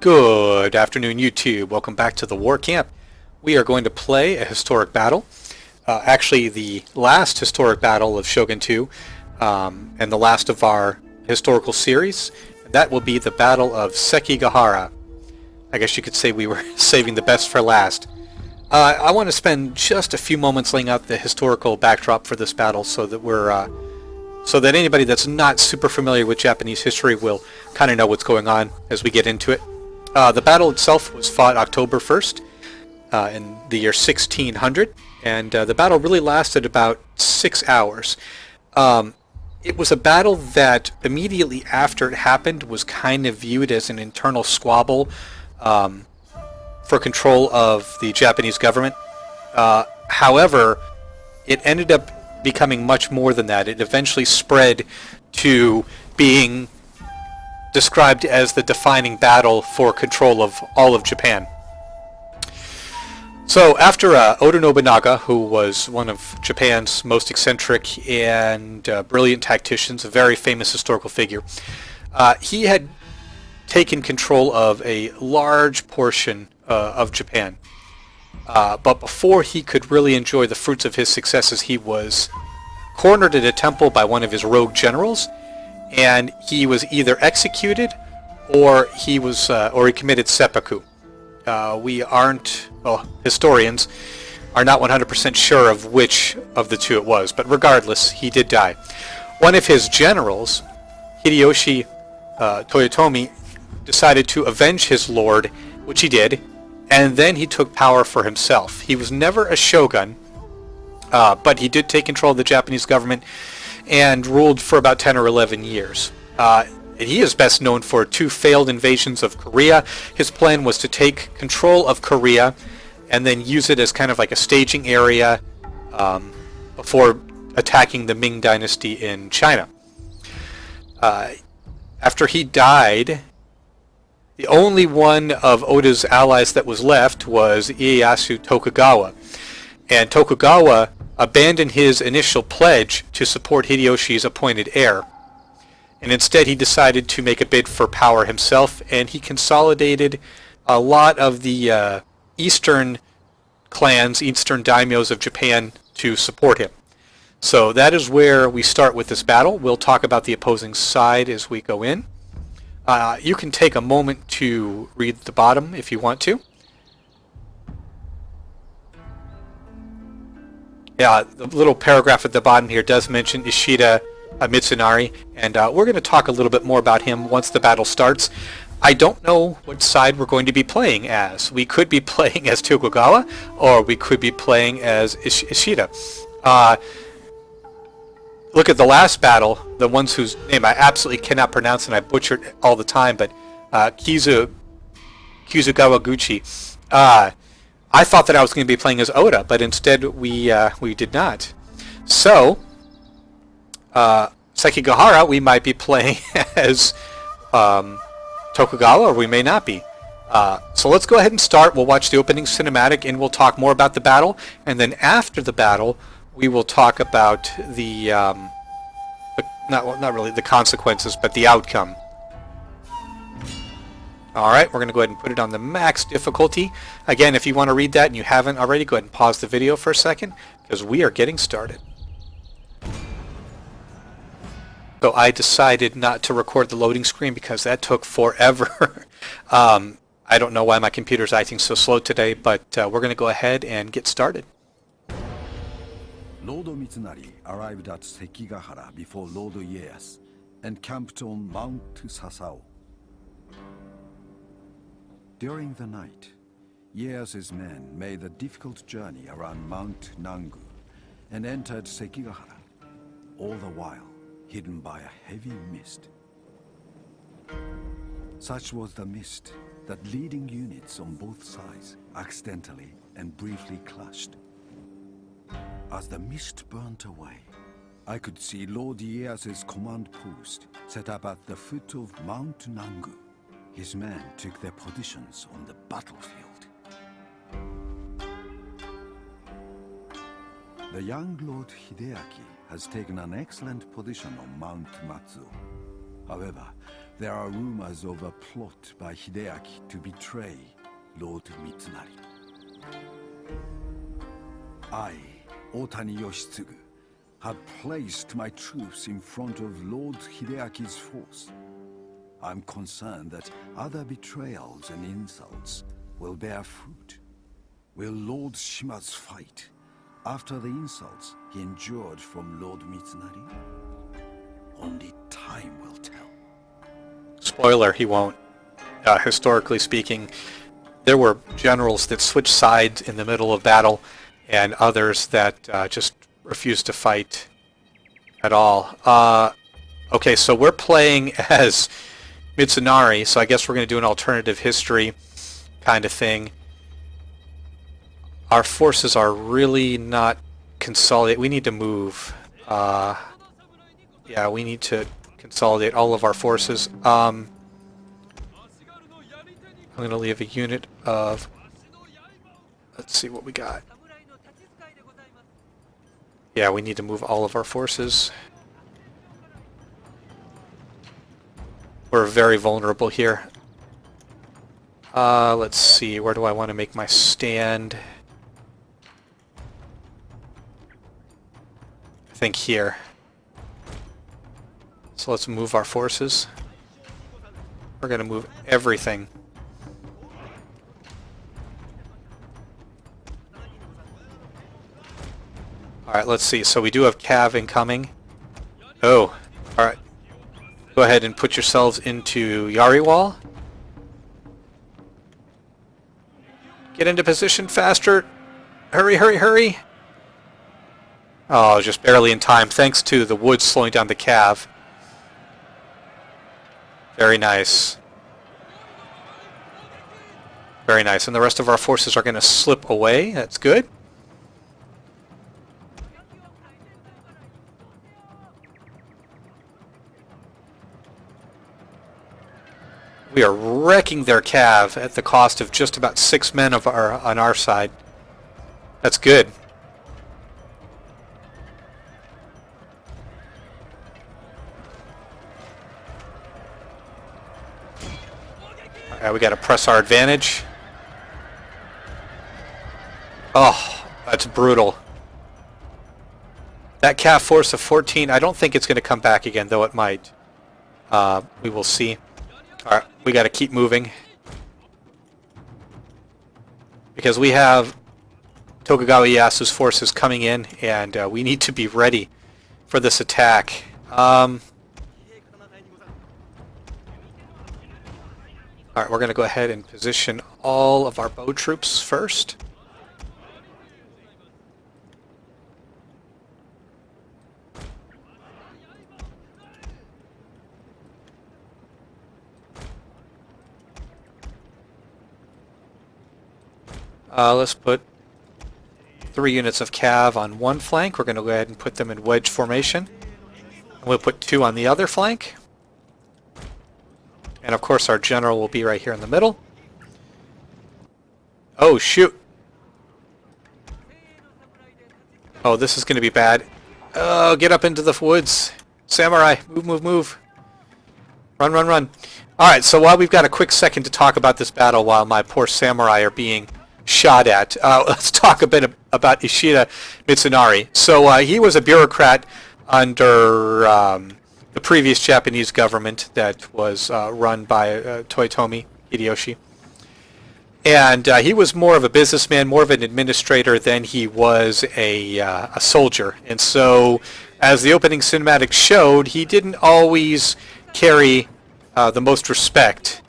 Good afternoon, YouTube. Welcome back to the War Camp. We are going to play a historic battle. Actually, the last historic battle of Shogun 2, and the last of our historical series. That will be the Battle of Sekigahara. I guess you could say we were saving the best for last. I want to spend just a few moments laying out the historical backdrop for this battle, so that anybody that's not super familiar with Japanese history will kind of know what's going on as we get into it. The battle itself was fought October 1st in the year 1600, and the battle really lasted about 6 hours. It was a battle that immediately after it happened was kind of viewed as an internal squabble for control of the Japanese government. However, it ended up becoming much more than that. It eventually spread to being described as the defining battle for control of all of Japan. So after Oda Nobunaga, who was one of Japan's most eccentric and brilliant tacticians, a very famous historical figure, he had taken control of a large portion of Japan. But before he could really enjoy the fruits of his successes, he was cornered at a temple by one of his rogue generals, and he was either executed or he committed seppuku. We aren't, well, historians are not 100% sure of which of the two it was, but regardless, he did die. One of his generals, Hideyoshi Toyotomi, decided to avenge his lord, which he did, and then he took power for himself. He was never a shogun, but he did take control of the Japanese government and ruled for about 10 or 11 years. He is best known for 2 failed invasions of Korea. His plan was to take control of Korea and then use it as kind of like a staging area before attacking the Ming dynasty in China. After he died, the only one of Oda's allies that was left was Ieyasu Tokugawa. And Tokugawa abandoned his initial pledge to support Hideyoshi's appointed heir. And instead he decided to make a bid for power himself, and he consolidated a lot of the eastern clans, eastern daimyos of Japan to support him. So that is where we start with this battle. We'll talk about the opposing side as we go in. You can take a moment to read the bottom if you want to. Yeah, the little paragraph at the bottom here does mention Ishida Mitsunari, and we're going to talk a little bit more about him once the battle starts. I don't know what side we're going to be playing as. We could be playing as Tokugawa, or we could be playing as Ishida. Look at the last battle, the ones whose name I absolutely cannot pronounce and I butcher it all the time, but Kizugawa Guchi. I thought that I was going to be playing as Oda, but instead we did not. So, Sekigahara, we might be playing as Tokugawa, or we may not be. So let's go ahead and start. We'll watch the opening cinematic, and we'll talk more about the battle. And then after the battle, we will talk about the not really the consequences, but the outcome. Alright, we're going to go ahead and put it on the max difficulty. Again, if you want to read that and you haven't already, go ahead and pause the video for a second, because we are getting started. So I decided not to record the loading screen because that took forever. I don't know why my computer's acting so slow today, but we're going to go ahead and get started. Lord Mitsunari arrived at Sekigahara before Lord Ieyasu and camped on Mount Sasao. During the night, Ieyasu's men made the difficult journey around Mount Nangu and entered Sekigahara, all the while hidden by a heavy mist. Such was the mist that leading units on both sides accidentally and briefly clashed. As the mist burnt away, I could see Lord Ieyasu's command post set up at the foot of Mount Nangu. His men took their positions on the battlefield. The young Lord Hideaki has taken an excellent position on Mount Matsuo. However, There are rumors of a plot by Hideaki to betray Lord Mitsunari. I, Otani Yoshitsugu, have placed my troops in front of Lord Hideaki's force. I'm concerned that other betrayals and insults will bear fruit. Will Lord Shima's fight after the insults he endured from Lord Mitsunari? Only time will tell. Spoiler, he won't. Historically speaking, there were generals that switched sides in the middle of battle, and others that just refused to fight at all. Okay, so we're playing as Mitsunari, so I guess we're going to do an alternative history kind of thing. Our forces are really not consolidated. We need to move. Yeah, we need to consolidate all of our forces. I'm going to leave a unit of... Let's see what we got. Yeah, we need to move all of our forces. We're very vulnerable here. Let's see, where do I want to make my stand? I think here. So let's move our forces. We're going to move everything. Alright, let's see. So we do have Cav incoming. Oh, alright. Go ahead and put yourselves into Yari Wall. Get into position faster. Hurry, hurry, hurry. Oh, just barely in time, thanks to the woods slowing down the Cav. Very nice. Very nice. And the rest of our forces are going to slip away. That's good. We are wrecking their Cav at the cost of just about 6 men of on our side. That's good. Alright, we got to press our advantage. Oh, that's brutal. That Cav force of 14, I don't think it's going to come back again, though it might. We will see. Alright, we got to keep moving. Because we have Tokugawa Ieyasu's forces coming in, and we need to be ready for this attack. Alright, we're going to go ahead and position all of our bow troops first. Let's put 3 units of Cav on one flank. We're going to go ahead and put them in wedge formation. And we'll put 2 on the other flank. And of course our general will be right here in the middle. Oh, shoot. Oh, this is going to be bad. Oh, get up into the woods. Samurai, move, move, move. Run, run, run. Alright, so while we've got a quick second to talk about this battle while my poor samurai are being shot at, let's talk a bit about Ishida Mitsunari. So he was a bureaucrat under the previous Japanese government that was run by Toyotomi Hideyoshi. And he was more of a businessman, more of an administrator than he was a soldier. And so, as the opening cinematic showed, he didn't always carry the most respect.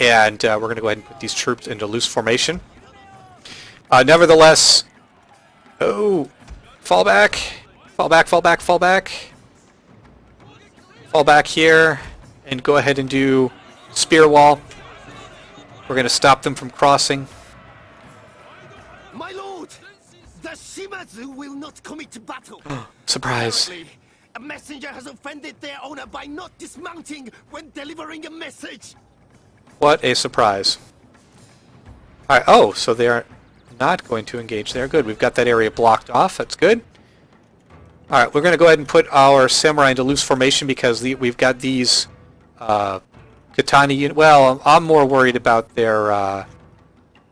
And we're going to go ahead and put these troops into loose formation. Nevertheless, oh, fall back, fall back, fall back, fall back. Fall back here, and go ahead and do spear wall. We're going to stop them from crossing. My lord, the Shimazu will not commit battle. Surprise. Apparently, a messenger has offended their owner by not dismounting when delivering a message. What a surprise. Alright, oh, so they are not going to engage there. Good, we've got that area blocked off. That's good. Alright, we're going to go ahead and put our samurai into loose formation because we've got these Katana unit. Well, I'm more worried about their...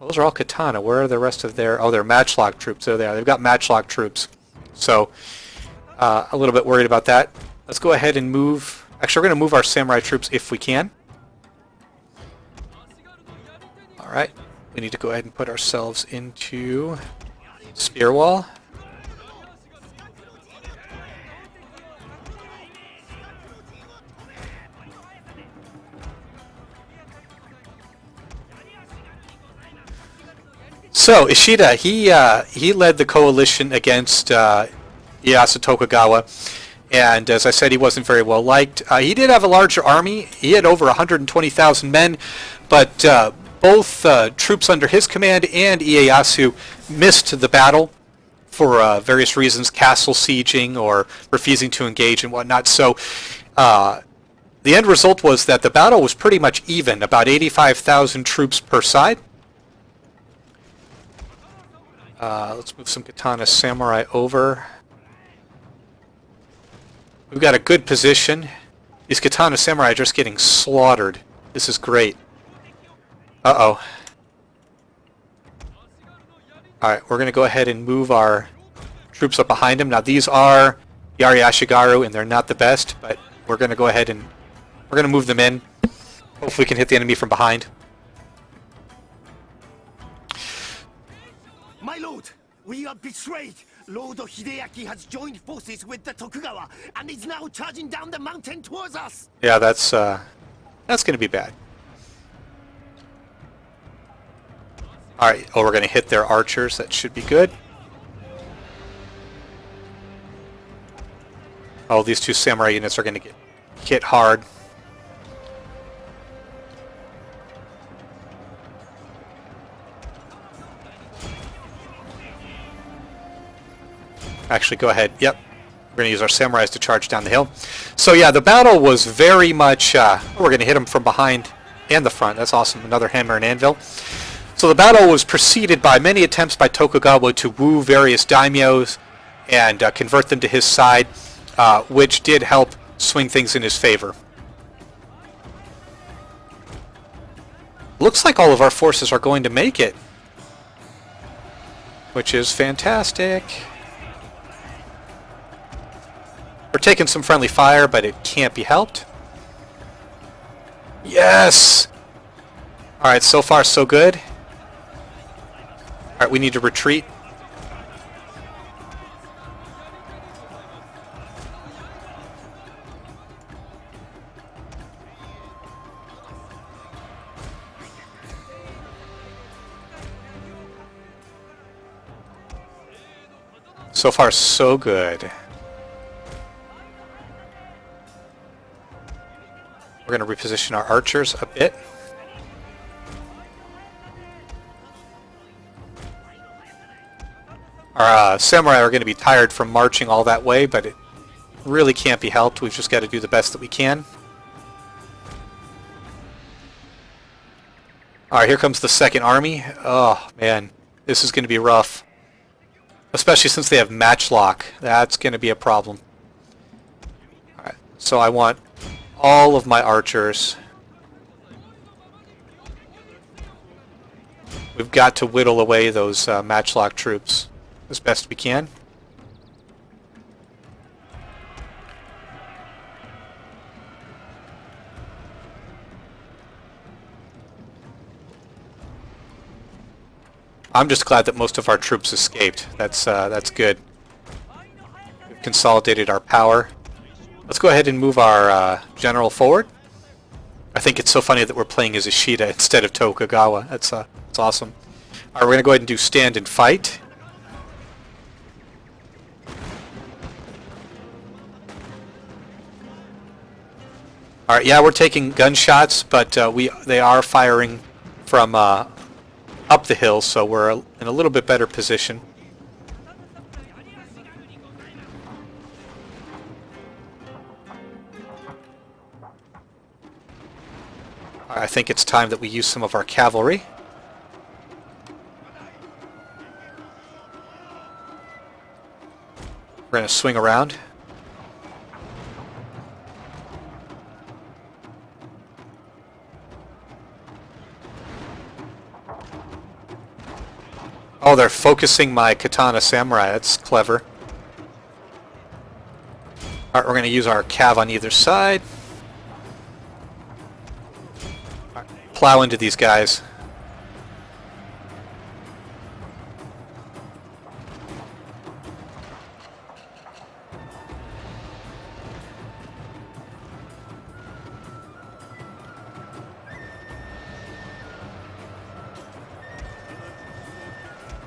those are all katana. Where are the rest of their... Oh, they're matchlock troops. There they are. They've got matchlock troops. So, a little bit worried about that. Let's go ahead and move... Actually, we're going to move our samurai troops if we can. Alright. We need to go ahead and put ourselves into spear wall. So Ishida, he led the coalition against Ieyasu Tokugawa, and as I said, he wasn't very well liked. He did have a larger army. He had over 120,000 men, but both troops under his command and Ieyasu missed the battle for various reasons, castle sieging or refusing to engage and whatnot. So the end result was that the battle was pretty much even, about 85,000 troops per side. Let's move some Katana Samurai over. We've got a good position. These Katana Samurai are just getting slaughtered. This is great. Uh-oh. Alright, we're going to go ahead and move our troops up behind them. Now these are Yari Ashigaru, and they're not the best, but we're going to go ahead and we're going to move them in. Hopefully we can hit the enemy from behind. My lord, we are betrayed. Lord Hideaki has joined forces with the Tokugawa and is now charging down the mountain towards us. Yeah, that's going to be bad. Alright, oh, we're going to hit their archers. That should be good. Oh, these two samurai units are going to get hit hard. Actually, go ahead. Yep. We're going to use our samurais to charge down the hill. So yeah, the battle was very much... we're going to hit them from behind and the front. That's awesome. Another hammer and anvil. So the battle was preceded by many attempts by Tokugawa to woo various daimyos and convert them to his side, which did help swing things in his favor. Looks like all of our forces are going to make it, which is fantastic. We're taking some friendly fire, but it can't be helped. Yes! Alright, so far so good. Alright, we need to retreat. So far so good. We're going to reposition our archers a bit. Our samurai are going to be tired from marching all that way, but it really can't be helped. We've just got to do the best that we can. Alright, here comes the second army. Oh, man. This is going to be rough. Especially since they have matchlock. That's going to be a problem. Alright, so I want all of my archers. We've got to whittle away those matchlock troops as best we can. I'm just glad that most of our troops escaped. That's good. We've consolidated our power. Let's go ahead and move our general forward. I think it's so funny that we're playing as Ishida instead of Tokugawa. That's awesome. Alright, we're going to go ahead and do stand and fight. Alright, yeah, we're taking gunshots, but they are firing from up the hill, so we're in a little bit better position. I think it's time that we use some of our cavalry. We're going to swing around. Oh, they're focusing my katana samurai. That's clever. Alright, we're going to use our cav on either side. Right, plow into these guys.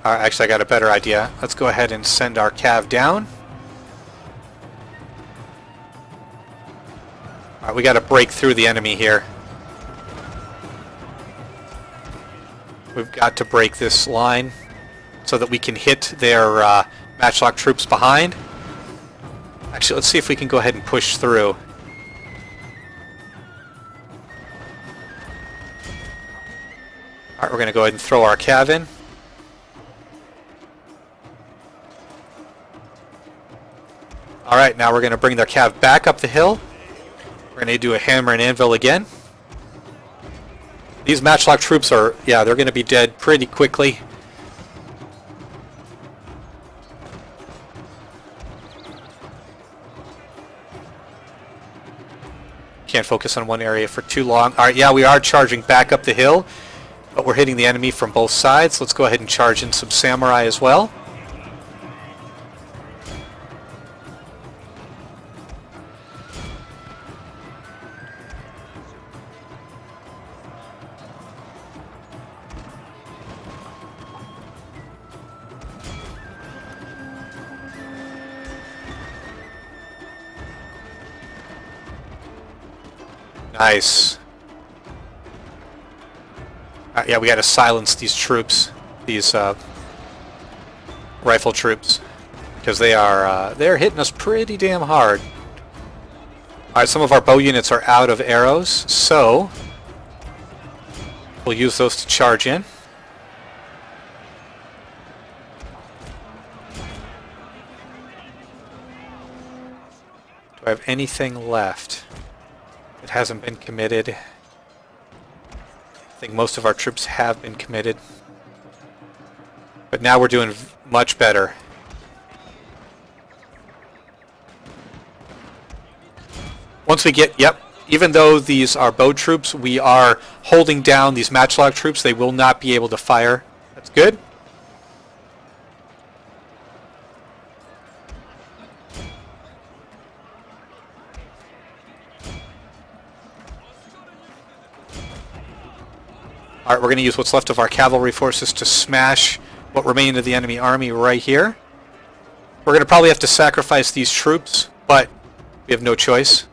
Alright, actually I got a better idea. Let's go ahead and send our cav down. Alright, we got to break through the enemy here. We've got to break this line so that we can hit their matchlock troops behind. Actually, let's see if we can go ahead and push through. Alright, we're going to go ahead and throw our cav in. Alright, now we're going to bring their cav back up the hill. We're going to do a hammer and anvil again. These matchlock troops are, yeah, they're going to be dead pretty quickly. Can't focus on one area for too long. Alright, yeah, we are charging back up the hill, but we're hitting the enemy from both sides. Let's go ahead and charge in some samurai as well. Nice. Yeah, we got to silence these troops, these rifle troops, because they're hitting us pretty damn hard. All right, some of our bow units are out of arrows, so we'll use those to charge in. Do I have anything left? It hasn't been committed. I think most of our troops have been committed. But now we're doing much better. Once we get, yep, even though these are bow troops, we are holding down these matchlock troops. They will not be able to fire. That's good. Alright, we're going to use what's left of our cavalry forces to smash what remained of the enemy army right here. We're going to probably have to sacrifice these troops, but we have no choice.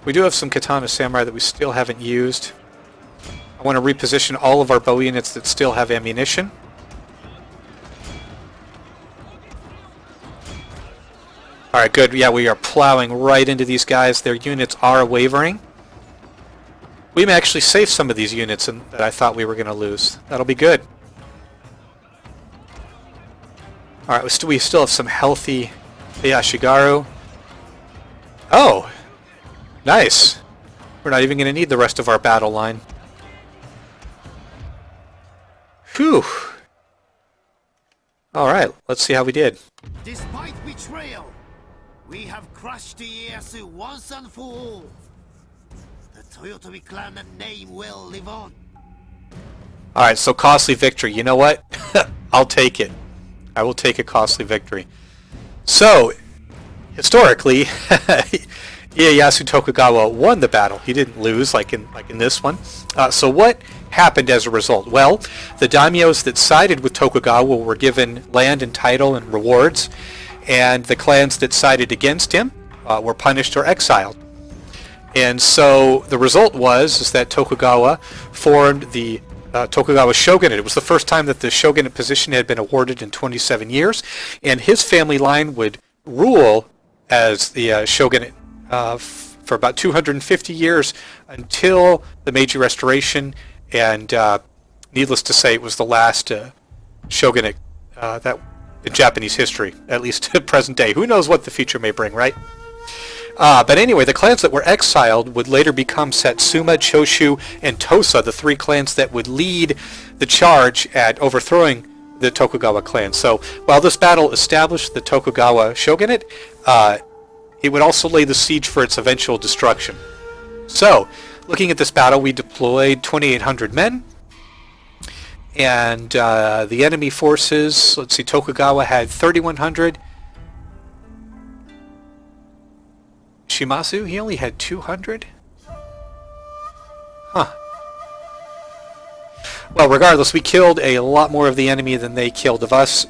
We do have some katana samurai that we still haven't used. I want to reposition all of our bow units that still have ammunition. Alright, good. Yeah, we are plowing right into these guys. Their units are wavering. We may actually save some of these units that I thought we were going to lose. That'll be good. Alright, we still have some healthy Yashigaru. Oh! Nice! We're not even going to need the rest of our battle line. Phew! Alright, let's see how we did. Despite betrayal, we have crushed Ieyasu once and for all. The Toyotomi clan and name will live on. Alright, so costly victory. You know what? I'll take it. I will take a costly victory. So, historically, Ieyasu Tokugawa won the battle. He didn't lose like in this one. So what happened as a result? Well, the daimyos that sided with Tokugawa were given land and title and rewards, and the clans that sided against him were punished or exiled. And so the result was that Tokugawa formed the Tokugawa Shogunate. It was the first time that the shogunate position had been awarded in 27 years, and his family line would rule as the shogunate for about 250 years until the Meiji Restoration, and needless to say, it was the last shogunate that in Japanese history, at least to present day. Who knows what the future may bring, right? But anyway, the clans that were exiled would later become Satsuma, Choshu, and Tosa, the three clans that would lead the charge at overthrowing the Tokugawa clan. So while this battle established the Tokugawa shogunate, it would also lay the siege for its eventual destruction. So, looking at this battle, we deployed 2,800 men, and the enemy forces, let's see, Tokugawa had 3,100. Shimazu, he only had 200? Huh. Well, regardless, we killed a lot more of the enemy than they killed of us,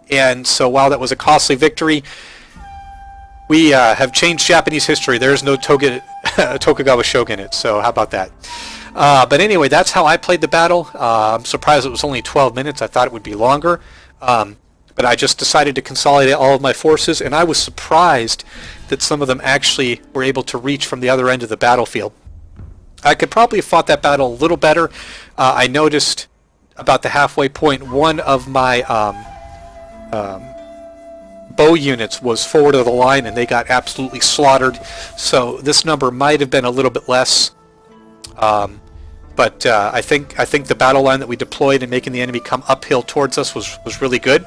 and so while that was a costly victory, we have changed Japanese history. There is no Tokugawa shogunate, so how about that? But anyway, that's how I played the battle. I'm surprised it was only 12 minutes. I thought it would be longer. But I just decided to consolidate all of my forces, and I was surprised that some of them actually were able to reach from the other end of the battlefield. I could probably have fought that battle a little better. I noticed about the halfway point, one of my bow units was forward of the line, and they got absolutely slaughtered. So this number might have been a little bit less. But I think the battle line that we deployed and making the enemy come uphill towards us was really good.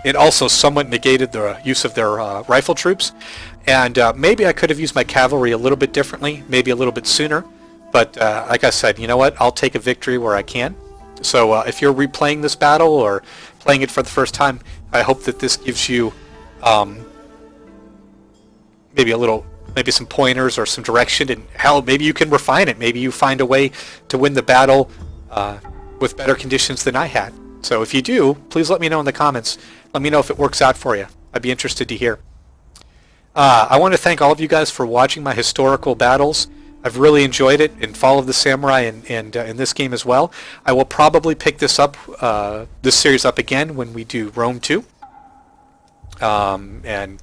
It also somewhat negated the use of their rifle troops, and maybe I could have used my cavalry a little bit differently, maybe a little bit sooner. But like I said, you know what? I'll take a victory where I can. So if you're replaying this battle or playing it for the first time, I hope that this gives you maybe some pointers or some direction, and hell, maybe you can refine it. Maybe you find a way to win the battle with better conditions than I had. So if you do, please let me know in the comments. Let me know if it works out for you. I'd be interested to hear. I want to thank all of you guys for watching my historical battles. I've really enjoyed it, and Fall of the Samurai and in this game as well. I will probably pick this series up again when we do Rome 2. And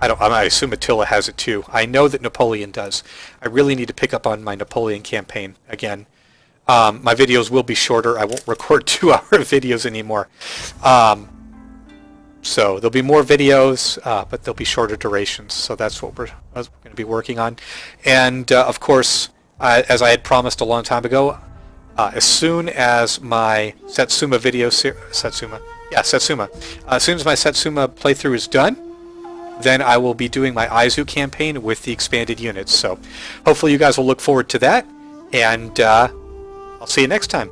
I assume Attila has it too. I know that Napoleon does. I really need to pick up on my Napoleon campaign again. My videos will be shorter. I won't record 2-hour videos anymore. So there'll be more videos, but they'll be shorter durations. So that's what we're going to be working on. And of course, as I had promised a long time ago, as soon as my Satsuma video Satsuma. As soon as my Satsuma playthrough is done, then I will be doing my Aizu campaign with the expanded units. So hopefully you guys will look forward to that, and I'll see you next time.